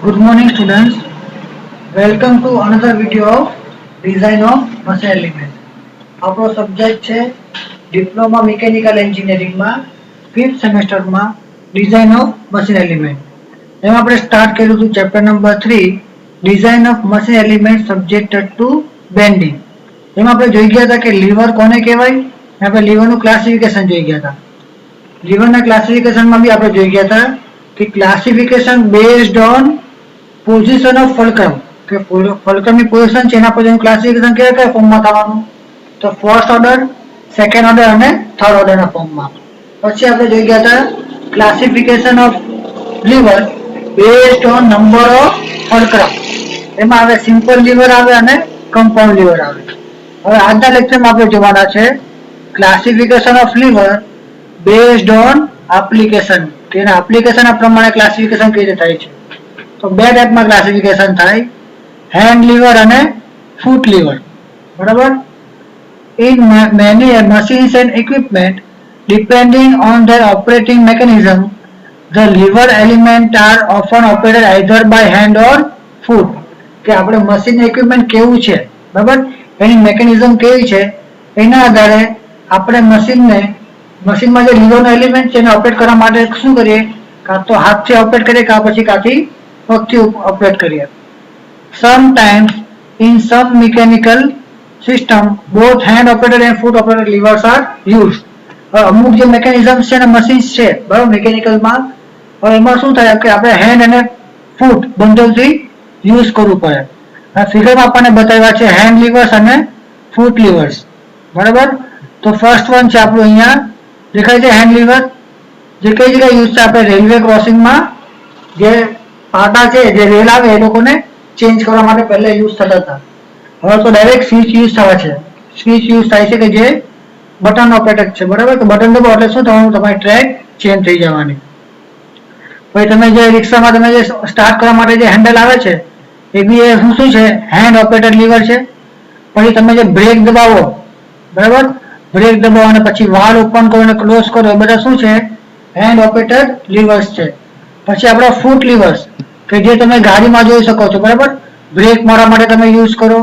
Good morning, students. Welcome to another video of Design of Machine Element. આપણો subject છે diploma mechanical એન્જિનિયરિંગમાં 5th સેમેસ્ટરમાં design of machine element. એમાં આપણે start કર્યું હતું chapter number 3 design of machine element subjected to bending. એમાં આપણે જોઈ ગયા હતા કે લીવર કોને કહેવાય. આપણે લીવરનું ક્લાસિફિકેશન જોઈ ગયા હતા. લીવરના ક્લાસિફિકેશનમાં બી આપણે જોઈ ગયા હતા કે classification based on position of fulcrum, કે ફલ્ક્રમની પોઝિશન છે એના પર એનું ક્લાસિફિકેશન કયા ફોર્મમાં થવાનું, તો ફર્સ્ટ ઓર્ડર, સેકન્ડ ઓર્ડર અને થર્ડ ઓર્ડરના ફોર્મમાં. પછી આપણે જોઈ ગયા હતા classification of lever based on number of fulcrum. એમાં આવે સિમ્પલ લીવર આવે અને કમ્પાઉન્ડ લીવર આવે. હવે આજના લેક્ચરમાં આપણે જોવાના છે classification of lever based on application, કે એના એપ્લિકેશનના પ્રમાણે ક્લાસિફિકેશન કઈ રીતે થાય છે. તો બે ટાઈપમાં ક્લાસિફિકેશન થાય, હેન્ડ લીવર અને ફૂટ લીવર. બરાબર. In many machines and equipment, depending on their operating mechanism, the lever element are often operated either by hand or foot. કે આપણે મશીન ઇક્વિપમેન્ટ કેવું છે, બરાબર, એની મેકેનિઝમ કેવી છે એના આધારે આપણે મશીનમાં જે લીવરનો એલિમેન્ટ છે એને ઓપરેટ કરવા માટે શું કરીએ, કાં તો હાથથી ઓપરેટ કરીએ કાં પછી કાંથી પગથી ઓપરેટ કરીએ. Sometimes in some mechanical system both hand operated and foot operated levers are used. અમુક જે મેકેનિઝમ્સ છે ને મશીન્સ છે, બરાબર, મિકેનિકલમાં, હવે એમાં શું થાય કે આપણે હેન્ડ અને ફૂટ બંનેથી યુઝ કરવું પડે. આ ફિગરમાં આપણને બતાવ્યા છે હેન્ડ લીવર્સ અને ફૂટ લીવર્સ. બરાબર. તો ફર્સ્ટ વન છે આપણું અહીંયા દેખાય છે હેન્ડ લીવર, જે કઈ જગ્યાએ યુઝ છે, આપણે રેલવે ક્રોસિંગમાં જે પાટા છે, જે રેલ આવે એ લોકોને ચેન્જ કરવા માટે પહેલા યુઝ થતા હતા. હવે તો ડાયરેક્ટ સ્વિચ યુઝ થવા છે. સ્વિચ યુઝ થાય છે કે જે બટન ઓપરેટેડ છે. બરાબર. તો બટન દબાવો એટલે શું થવાનું, તમારી ટ્રેક ચેન્જ થઈ જવાની. પછી તમે જે રિક્ષામાં તમે જે સ્ટાર્ટ કરવા માટે જે હેન્ડલ આવે છે એ બી એ શું છે, હેન્ડ ઓપરેટેડ લીવર છે. પછી તમે જે બ્રેક દબાવો, બરાબર, બ્રેક દબાવો અને પછી વાલ ઓપન કરો અને ક્લોઝ કરો, એ બધા શું છે, હેન્ડ ઓપરેટેડ લીવર્સ છે. પછી આપણા ફૂટ લીવર્સ, કે જે તમે ગાડીમાં જોઈ શકો છો, બરાબર, બ્રેક મારવા માટે તમે યુઝ કરો,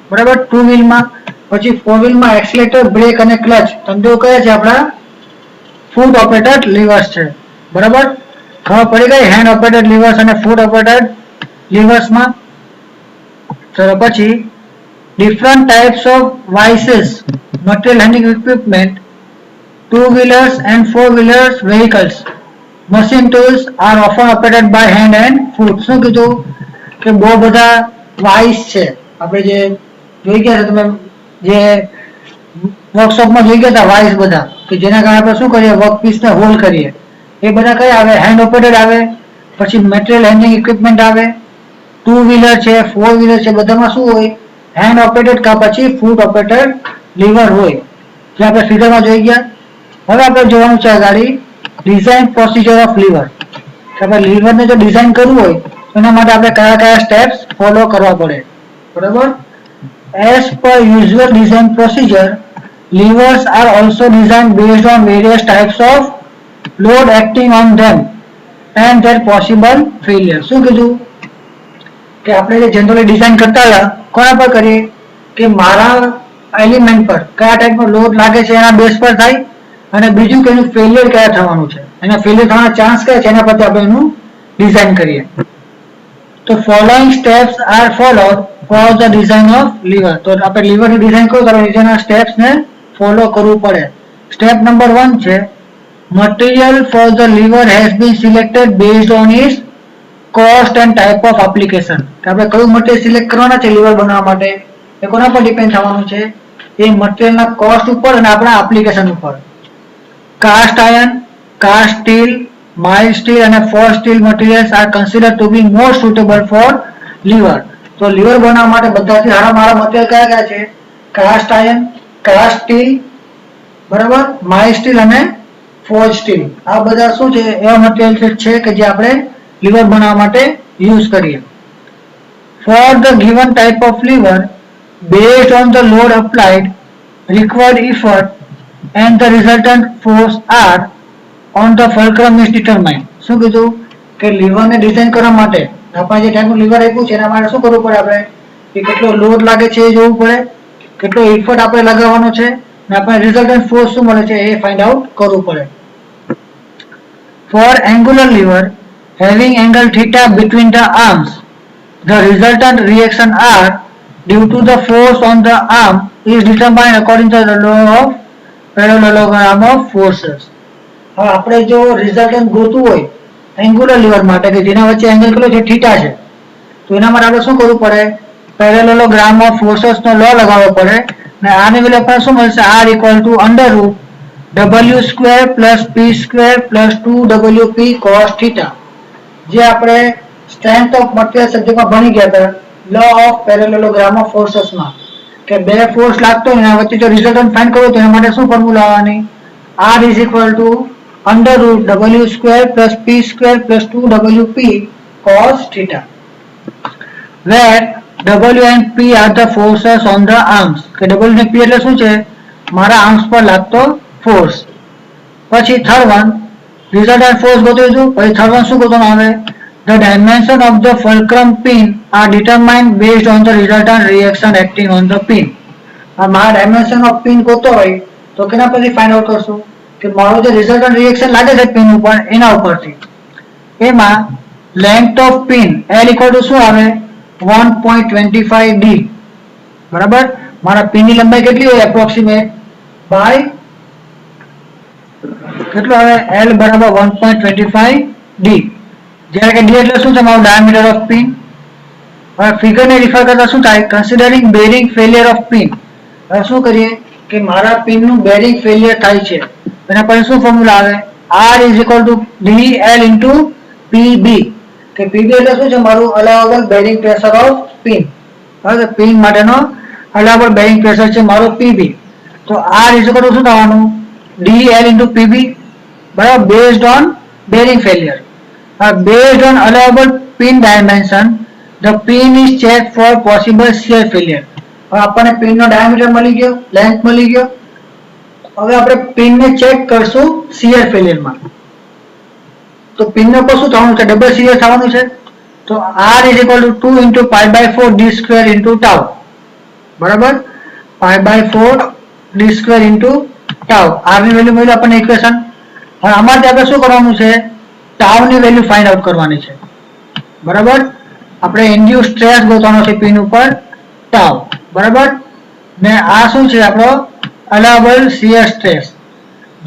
બરાબર, ટુ વ્હીલમાં. પછી ફોર વ્હીલમાં એક્સિલેટર, બ્રેક અને ક્લચ ધંધો કયા છે, આપણા ફૂટ ઓપરેટેડ લીવર્સ છે. બરાબર. ખબર પડી ગઈ હેન્ડ ઓપરેટેડ લીવર્સ અને ફૂટ ઓપરેટેડ લીવર્સમાં. ચલો પછી different types of vices, material handling equipment, two-wheelers and four-wheelers vehicles, machine tools are often operated by hand and foot. શું કીધું કે બહુ બધા વાઇસ છે. આપણે જે જોઈ ગયા તમે જે વર્કશોપમાં જોઈ ગયા હતા વાઇસ બધા, કે જેના કારણે આપણે શું કરીએ, વર્કપીસને હોલ્ડ કરીએ, એ બધા કયા આવે, હેન્ડ ઓપરેટેડ આવે. પછી મટીરિયલ હેન્ડલિંગ ઇક્વિપમેન્ટ આવે, ટુ વ્હીલર છે, ફોર વ્હીલર છે, બધામાં શું હોય, હેન્ડ ઓપરેટેડ કા પછી ફૂટ ઓપરેટેડ લીવર હોય, જે આપણે ફિગરમાં જોઈ ગયા. હવે આપણે જોવાનું છે ગાડી ડિઝાઇન પ્રોસિજર ઓફ લીવર. કે આપણે લીવરને જો ડિઝાઇન કરવું હોય એના માટે આપણે કયા કયા સ્ટેપ્સ ફોલો કરવા પડે. બરાબર. As per usual design procedure, levers are also designed based on various types of load acting on them and their possible failure. શું કીધું કે આપણે જે જનરલી ડિઝાઇન કરતા હતા કોના પર કરીએ, કે મારા એલિમેન્ટ પર કયા ટાઈપનો લોડ લાગે છે એના બેઝ પર થાય, અને બીજું કે એનું ફેલિયર કયા થવાનું છે, એના ફેલિયર થવાના ચાન્સ કયા છે એના પરથી આપણે એનું ડિઝાઇન કરીએ. તો following steps are followed for the design of lever. તો આપણે લીવરની ડિઝાઇન કરો તો નીચેના સ્ટેપ્સને ફોલો કરવું પડે. સ્ટેપ નંબર 1 છે material for the lever has been selected based on its cost and type of application. કે આપણે કયું મટીરિયલ સિલેક્ટ કરવાના છે લીવર બનાવવા માટે એ કોના પર ડિપેન્ડ થવાનું છે, એ મટીરિયલના કોસ્ટ ઉપર અને આપણા એપ્લિકેશન ઉપર. Cast iron, cast steel, mild steel અને forge steel materials are considered to be more suitable for lever. તો લીવર બનાવવા માટે બધાથી સારા મટીરિયલ કયા કયા છે, કાસ્ટ આયર્ન, કાસ્ટ સ્ટીલ, બરાબર, માઇલ્ડ સ્ટીલ અને ફોર્જ સ્ટીલ. આ બધા શું છે, એવા મટીરિયલ છે કે જે આપણે લીવર બનાવવા માટે યુઝ કરીએ. For the given type of lever, based on the load applied, required effort and the resultant force are on the fulcrum is determined. શું કીધું કે લીવરને ડિઝાઇન કરવા માટે આપણે જે ટાઈપનું લીવર આપ્યું છે એના માટે શું કરવું પડે આપણે કે કેટલો લોડ લાગે છે એ જોવું પડે, કેટલો ઇફર્ટ આપણે લગાવવાનો છે અને આપણે રિઝલ્ટન્ટ ફોર્સ શું મળે છે એ ફાઇન્ડ આઉટ કરવું પડે. For angular lever having angle theta between the arms, the resultant reaction R due to the force on the arm is determined according to the law of parallelogram of forces. હવે આપણે જો resultant ગોતવું હોય angular liver માટે કે જેના વચ્ચે angle કેટલો છે થીટા છે, તો એના માટે આપણે શું કરવું પડે, પેરેલેલોગ્રામ ઓફ ફોર્सेस નો લો લગાવવો પડે અને આની વેલ્યુ આપણને શું મળશે R = w² + p² + 2wp cos θ, જે આપણે સ્ટ્રેન્થ ઓફ મટીરીયલ સબ્જેક્ટમાં ભણી ગયા હતા લો ઓફ પેરેલેલોગ્રામ ઓફ ફોર્सेस માં કે બે ફોર્સ લાગતો હોય એના વચ્ચે જો રિઝલ્ટન્ટ ફાઇન્ડ કરવો તો એના માટે શું ફોર્મ્યુલા આવવાની R = w² + p² + 2wp cos θ, where W and P are the forces on the arms, કે W અને P એટલે શું છે મારા આર્મ્સ પર લાગતો ફોર્સ. પછી થર્ડ વન રિઝલ્ટન્ટ ફોર્સ ગોતીશું. પછી થર્ડ વન શું ગોતવાનું આવે, the dimension of the fulcrum pin are determined based on the resultant reaction acting on the pin. મારા ડાયમેન્શન ઓફ પિન ગોતો હોય તો કેના પરથી ફાઇન્ડ આઉટ કરશું કે મારો જે રિઝલ્ટન્ટ રિએક્શન લાગે છે પિન ઉપર એના ઉપરથી. એમાં લેન્થ ઓફ પિન L = શું આવે 1.25 d, બરાબર. મારા પિન ની લંબાઈ કેટલી હોય એપ્રોક્સિમેટ બાય કેટલું આવે L = 1.25 d, જ્યારે કે d એટલે શું છે મારું ડાયામીટર ઓફ પિન. હવે ફિગરને રિફર કરતા શું થાય, considering bearing failure of pin. હવે શું કરીએ કે મારા પિનનું બેરિંગ ફેલિયર થાય છે એના પછી શું ફોર્મ્યુલા આવે R = dL × PB, કે PB એટલે શું છે મારું અલાઉએબલ બેરિંગ પ્રેશર ઓફ પિન. હવે પિન માટેનો અલાઉએબલ બેરિંગ પ્રેશર છે મારો PB, તો R = શું થવાનું dL × PB, બરાબર, based on bearing failure. Based on allowable pin dimension, the pin is checked for possible shear failure. હવે આપણને પિનનો ડાયામીટર મળી ગયો, લેન્થ મળી ગયો. હવે આપણે પિનને ચેક કરશું શિયર ફેલિયરમાં. તો પિનનો પર શું થવાનું છે, ડબલ શિયર થવાનું છે. તો R = 2 × π/4 d² × τ, બરાબર, π/4 d² × τ. R ની વેલ્યુ મળી આપણને ઇક્વેશન. હવે આમાંથી આપણે શું કરવાનું છે, ટાઉ ની વેલ્યુ ફાઇન્ડ આઉટ કરવાની છે, બરાબર. આપણે ઇન્ડ્યુસ સ્ટ્રેસ ગોતવાનો છે પિન ઉપર ટાઉ, બરાબર. ને આ શું છે આપણો અલાઉએબલ શિયર સ્ટ્રેસ.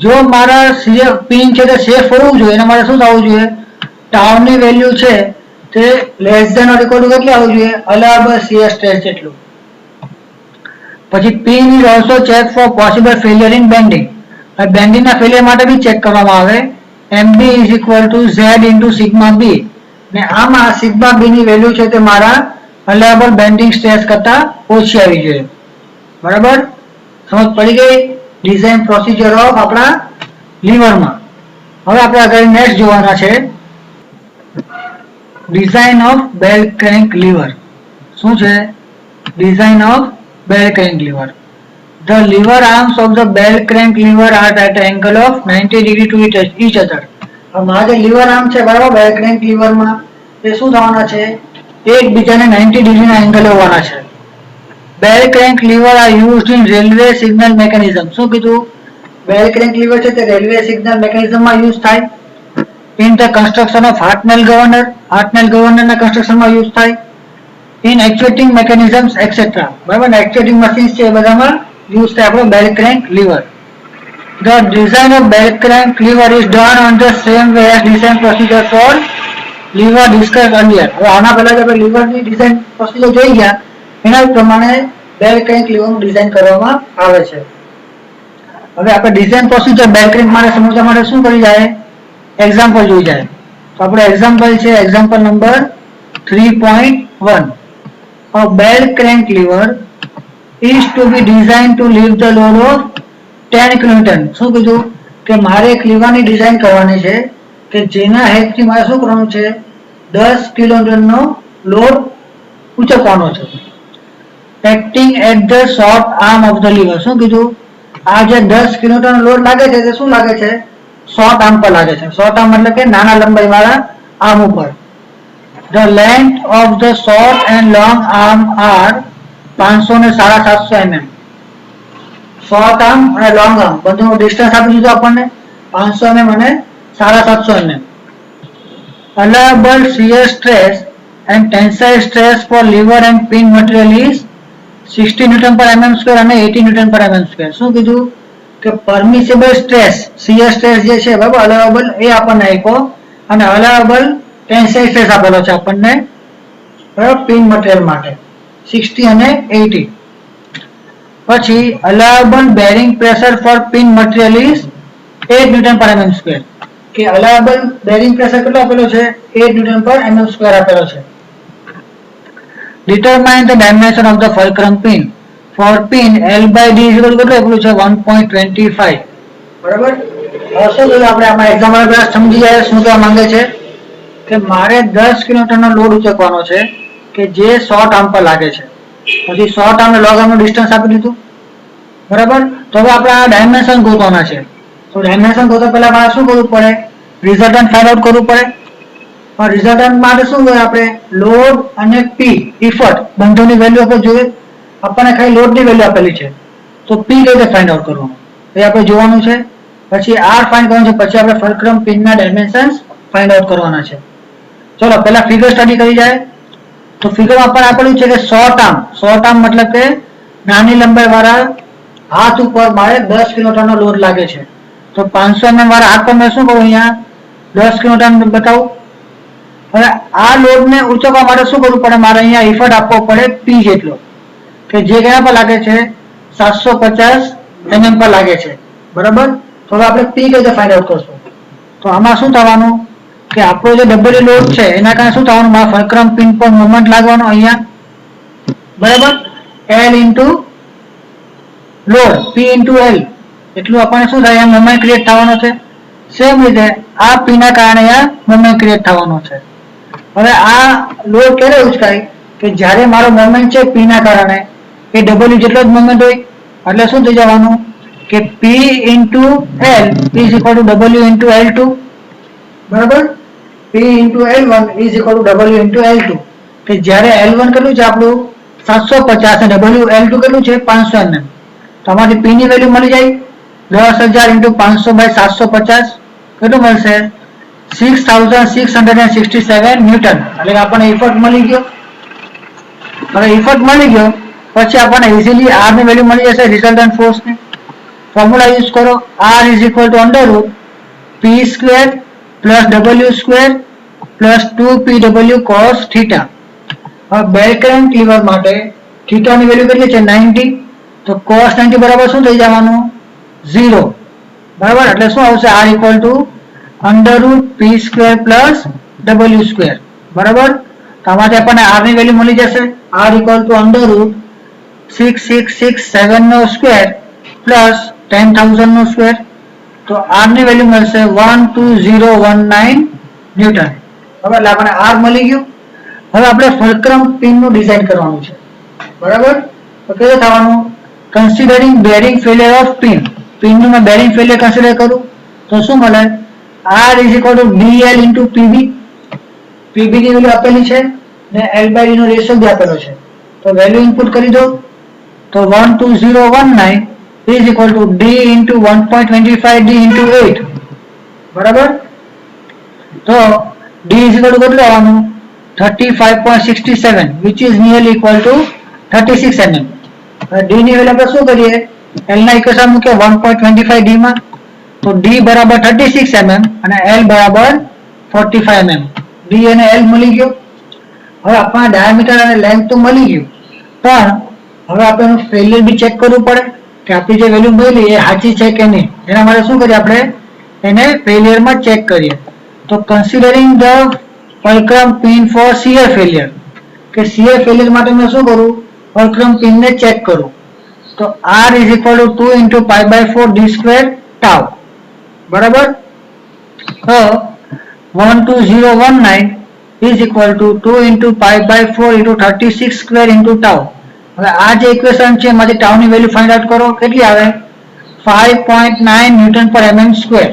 જો મારા શિયર પિન છે તે સેફ હોવું જોઈએ એના માટે શું થવું જોઈએ, ટાઉ ની વેલ્યુ છે તે less than or equal to કેટલી આવવું જોઈએ અલાઉએબલ શિયર સ્ટ્રેસ જેટલું. પછી pin is also check for possible failure in bending. હવે બેન્ડિંગ ના ફેલિયર માટે બી ચેક કરવામાં આવે. MB = Z × સિગ્મા B, ને આમાં સિગ્મા B ની વેલ્યુ છે તે મારા અલાઉએબલ બેન્ડિંગ સ્ટ્રેસ કરતા ઓછી આવી જોઈએ, બરાબર. સમજ પડી ગઈ ડિઝાઇન પ્રોસિજર ઓફ આપણા લીવરમાં. હવે આપણે આગળ નેક્સ્ટ જોવાના છે design of bell crank lever. શું છે design of bell crank lever. The lever arms of the bell crank lever are at an angle of 90 degree to each other. આ જે લીવર આર્મ છે બરાબર બેલ ક્રેન્ક લીવરમાં એ શું થવાના છે એકબીજાને 90 ડિગ્રીના એંગલ હોવાના છે. Bell crank lever are used in railway signal mechanism. શું કીધું, બેલ ક્રેન્ક લીવર છે તે રેલવે સિગ્નલ મેકેનિઝમમાં યુઝ થાય. In the construction of Hartnell governor, Hartnell ગવર્નરના કન્સ્ટ્રક્શનમાં યુઝ થાય. ઇન એક્ચ્યુએટિંગ મેકેનિઝમ્સ એક્સેટ્રા, બરાબર. એક્ચ્યુએટિંગ મશીન્સ છે એ બધામાં યુઝ થાય આપણો bell crank lever. The design of bell crank lever is done on the same way as design procedure for lever discussed earlier. હવે આના પહેલા આપણે લીવરની ડિઝાઇન પ્રોસિજર જોઈ ગયા એના પ્રમાણે બેલ ક્રેન્ક લીવરનું ડિઝાઇન કરવામાં આવે છે. હવે આપણે ડિઝાઇન પ્રોસિજર બેલ ક્રેન્ક માટે સમજવા માટે શું કરી જાય એક્ઝામ્પલ જોઈ જાય. તો આપણે એક્ઝામ્પલ છે example number 3.1. A bell crank lever is to be designed to lift the load of 10 kilonewton. શું કીધું કે મારે એક લીવરની ડિઝાઇન કરવાની છે કે જેના હેલ્પથી મારે શું કરવાનું છે 10 કિલોન્યુટનનો લોડ ઉચકવાનો છે. Acting at the short arm of the lever. શું કીધું આ જે 10 કિલોન્યુટનનો લોડ લાગે છે તે શું લાગે છે શોર્ટ આર્મ પર લાગે છે. શોર્ટ આર્મ એટલે કે નાના લંબાઈ વાળા આર્મ ઉપર. The length of the short and long arm are 500 ને 750 mm. શોર્ટ આર્મ અને લોંગ આર્મ બંનેનું ડિસ્ટન્સ આપી દીધું આપણને 500 mm અને 750 mm. Allowable shear stress and tensile stress for lever and pin material is 60 Newton per mm square અને 80 Newton per mm square. શું કીધું કે પરમિસિબલ સ્ટ્રેસ શિયર સ્ટ્રેસ જે છે બરાબર અલાઉએબલ એ આપણને આપ્યો અને અલાઉએબલ ટેન્સાઇલ સ્ટ્રેસ આપેલો છે આપણને બરાબર પિન મટીરીયલ માટે 60 અને 80. પછી allowable bearing pressure for pin material is 8 Newton per mm square. કે અલાઉએબલ બેરિંગ પ્રેશર કેટલો આપેલો છે 8 Newton per mm square આપેલો છે. Determine the dimension of the fulcrum pin. For pin L by D is equal to કેટલું છે 1.25. બરાબર. હવે શું જોઈએ આપણે આમાં એક્ઝામ્પલ પહેલા સમજી જાય શું કહેવા માંગે છે કે મારે 10 કિલોમીટરનો લોડ ઉચકવાનો છે કે જે શોર્ટ આર્મ પર લાગે છે. પછી શોર્ટ આર્મ અને લોંગ આર્મનું ડિસ્ટન્સ આપી દીધું બરાબર. તો હવે આપણે આ ડાયમેન્શન ગોતવાના છે. તો ડાયમેન્શન ગોતવા પહેલા મારે શું કરવું પડે રિઝલ્ટન્ટ ફાઇન્ડ આઉટ કરવું પડે. પણ રિઝલ્ટન્ટ માટે શું જોઈએ આપણે લોડ અને પી ઇફર્ટ બંનેની વેલ્યુ આપણે જોઈએ. આપણને ખાલી લોડની વેલ્યુ આપેલી છે તો પી કઈ રીતે ફાઇન્ડ આઉટ કરવાનું એ આપણે જોવાનું છે. પછી આર ફાઇન્ડ કરવાનું છે. પછી આપણે ફલ્ક્રમ પિનના ડાયમેન્શન્સ ફાઇન્ડ આઉટ કરવાના છે. ચલો પહેલા ફિગર સ્ટડી કરી જાય. તો ફિગરમાં આપણને આપેલું છે કે શોર્ટ આર્મ મતલબ કે નાની લંબાઈ વાળા હાથ ઉપર મારે 10 કિલોમીટરનો લોડ લાગે છે. તો 500 mm વાળા હાથ પર મેં શું કરું અહીંયા 10 કિલોમીટર બતાવું. હવે આ લોડને ઉચકવા માટે શું કરવું પડે મારે અહીંયા ઇફર્ટ આપવો પડે પી જેટલો કે જે કયા પર લાગે છે 750 mm પર લાગે છે બરાબર. તો હવે આપણે પી કઈ રીતે ફાઇન્ડ આઉટ કરશું. તો આમાં શું થવાનું કે આપણો જે ડબલ લોડ છે એના કારણે શું થવાનું મારા ફલ્ક્રમ પિન પર મોમેન્ટ લાગવાનો અહીંયા બરાબર L into load P into L એટલું આપણને શું થાય મોમેન્ટ ક્રિએટ થવાનો છે. સેમ રીતે આ P ના કારણે આ મોમેન્ટ ક્રિએટ થવાનો છે. હવે આ લોડ ક્યારે ઉચકાય કે જ્યારે મારો મોમેન્ટ છે P ના કારણે એ W જેટલો જ મોમેન્ટ હોય એટલે શું થઈ જવાનું કે P into L is equal two W into L2 બરાબર. P into L1 is equal two W into L2 કે જ્યારે L1 કેટલું છે આપણું 750 અને W L2 કેટલું છે 500 mm. તો આમાંથી P ની વેલ્યુ મળી જાય 10,000 ઇન્ટુ 500 બાય 750 કેટલું મળશે 6,667 ન્યૂટન. એટલે આપણને ઇફર્ટ મળી ગયો. હવે ઇફર્ટ મળી ગયો પછી આપણને ઇઝીલી R ની વેલ્યુ મળી જશે રિઝલ્ટન્ટ ફોર્સની. ફોર્મ્યુલા યુઝ કરો R is equal to under route P square plus W square plus 2PW cos theta. હવે બેલ કરંટ લીવર માટે થીટાની વેલ્યુ કેટલી છે 90. તો cos 90 બરાબર શું થઈ જવાનું 0 બરાબર. એટલે શું આવશે R equal to under route P square plus W square બરાબર. તો આમાંથી આપણને R ની વેલ્યુ મળી જશે R equal to under root 6667 નો સ્ક્વેર પ્લસ 10,000 નો સ્ક્વેર. તો R ની વેલ્યુ મળશે 12019 ન્યૂટન. હવે એટલે આપણને R મળી ગયું. હવે આપણે ફલ્ક્રમ પિન નું ડિઝાઇન કરવાનું છે બરાબર. તો કેવું થવાનું considering bearing failure of pin નું મેં બેરિંગ ફેલિયર કન્સિડર કરું તો શું મળે R is equal to DL into PB. PB ની વેલ્યુ આપેલી છે ને L બાય D નો રેશિયો બી આપેલો છે. તો વેલ્યુ ઇનપુટ કરી દો તો 12019 is equal to D into 1.25 D into 8 બરાબર. તો D is equal to કેટલું આવવાનું 35.67 which is nearly equal to 36 mm. D ની વેલ્યુ આપણે શું કરીએ L ના ઇક્વેશન મૂકીએ 1.25 D માં. તો D બરાબર 36 mm અને L બરાબર 45 mm. D અને L મળી ગયો. હવે આપણને ડાયામીટર અને લેન્થ તો મળી ગયું પણ હવે આપણે એનું ફેલિયર બી ચેક કરવું પડે કે આપણી જે વેલ્યુ મળી એ સાચી છે કે નહીં. એના માટે શું કરીએ આપણે એને ફેલિયરમાં ચેક કરીએ. તો considering the fulcrum pin for shear failure કે શિયર ફેલિયર માટે મેં શું કરું ફલ્ક્રમ પિનને ચેક કરું. તો R is equal to 2 into pi by 4 D square tau બરાબર. તો 12019 is equal to 2 into pi by 4 into 36 square into tau. હવે આ જે ઇક્વેશન છે એમાંથી ટાઉની વેલ્યુ ફાઇન્ડ આઉટ કરો કેટલી આવે 5.9 ન્યૂટન પર mm સ્ક્વેર.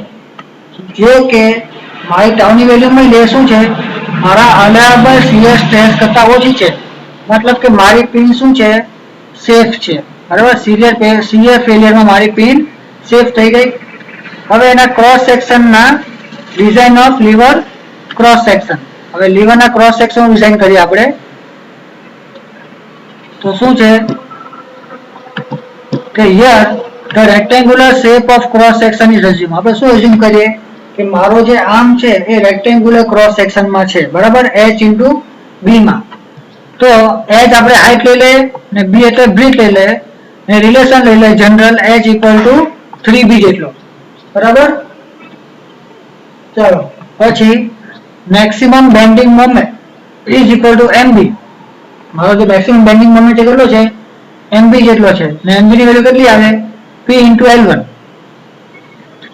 જે કે મારી ટાઉની વેલ્યુ મળી લે શું છે મારા અલાયબલ શિયર સ્ટ્રેસ કરતા ઓછી છે, મતલબ કે મારી પિન શું છે, સેફ છે, બરાબર. શિયર ફેલિયરમાં મારી પિન સેફ થઈ ગઈ. હવે એના ક્રોસ સેક્શનના design of lever cross section. હવે લીવરના ક્રોસ સેક્શન ડિઝાઇન કરીએ આપણે. તો શું છે કે here the rectangular shape of cross section is assume. આપણે શું અઝ્યુમ કરીએ કે મારો જે આર્મ છે એ રેક્ટેંગ્યુલર ક્રોસ સેક્શનમાં છે, બરાબર, h ઇન્ટુ b માં. તો h આપણે હાઈટ લઈ લે ને b એટલે બ્રીથ લઈ લે ને રિલેશન લઈ લે general h equal to 3b જેટલો, બરાબર. ચાલો પછી maximum bending moment is equal two mb. મારો જે મેક્સિમમ બેન્ડિંગ મોમેન્ટ કેટલો છે, mb જેટલો છે ને mb ની વેલ્યુ કેટલી આવે, p ઇન્ટુ l1.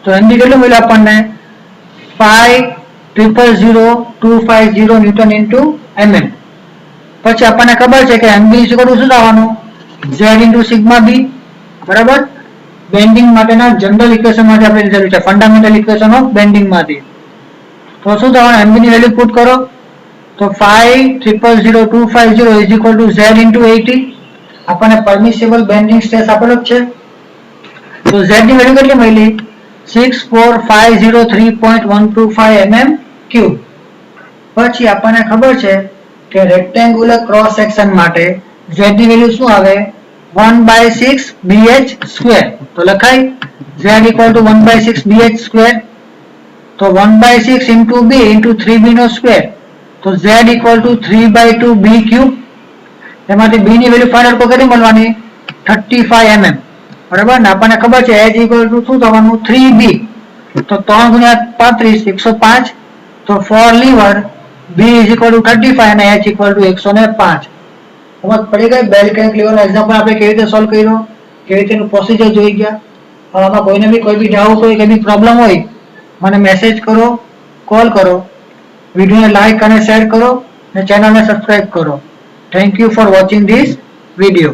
તો mb કેટલું મળ્યું આપણને 5,00250 ન્યૂટન ઇન્ટુ mm. પછી આપણને ખબર છે કે mb ઇઝ ઇક્વલ ટુ શું થવાનું, z ઇન્ટુ સિગ્મા b, બરાબર. બેન્ડિંગ માટેના જનરલ ઇક્વેશન માંથી આપણે લીધેલું છે, ફંડામેન્ટલ ઇક્વેશન ઓફ બેન્ડિંગ માંથી. તો શું થવાનું, mb ની વેલ્યુ પુટ કરો તો 5,00250 is equal two z into 80. આપણને પરમિસિબલ બેન્ડિંગ સ્ટ્રેસ આપેલો જ છે. તો z ની વેલ્યુ કેટલી મળી, 64503.125 mm ક્યુબ. પછી આપણને ખબર છે કે રેક્ટેંગ્યુલર ક્રોસ સેક્શન માટે z ની વેલ્યુ શું આવે, 1/6 bh સ્ક્વેર. તો લખાય z equal to 1/6 bh square. તો 1/6 ઇન્ટુ b ઇન્ટુ 3b નો સ્ક્વેર, તો z equal to 3/2 b cube. એમાંથી b ની વેલ્યુ ફાઇનલ પર કેટલી મળવાની, 35 mm, બરાબર. ને આપણને ખબર છે h ઇક્વલ ટુ શું થવાનું, 3b. તો 3 ગુણ્યા 35 105. તો for lever b is equal to 35 અને h ઇક્વલ ટુ 105. સમજ પડી ગઈ. બેલ ક્રેન્ક લીવરનો એક્ઝામ્પલ આપણે કેવી રીતે સોલ્વ કર્યો, કેવી રીતે એનું પ્રોસિજર જોઈ ગયા. હવે આમાં કોઈને બી કોઈ બી ડાઉટ હોય કે બી પ્રોબ્લેમ હોય મને મેસેજ કરો, કોલ કરો. વિડીયોને લાઈક અને શેર કરો અને ચેનલને સબસ્ક્રાઇબ કરો. Thank you for watching this video.